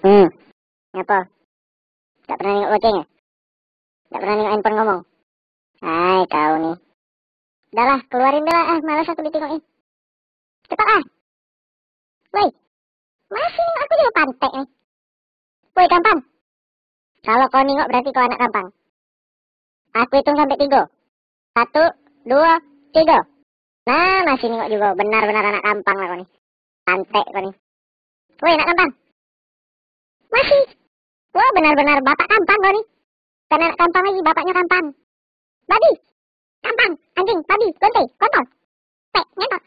Ngapa? Gak pernah nengok goceng ya? Gak pernah nengok handphone ngomong? Hai kau nih. Udahlah, keluarin deh lah, malas aku ditingokin. Cepat ah. Woi, masih nengok aku juga pantek nih. Woi Kampang, kalau kau nengok berarti kau anak Kampang. Aku hitung sampai 3. 1, 2, 3. Nah, masih nengok juga, benar-benar anak Kampang lah kau nih. Pantek kau nih. Woi anak Kampang, masih. Wah benar-benar bapak Kampang kau nih. Bukan anak Kampang lagi, bapaknya Kampang. Babi, Kampang, anjing, babi, gonte, kontol, ngentot.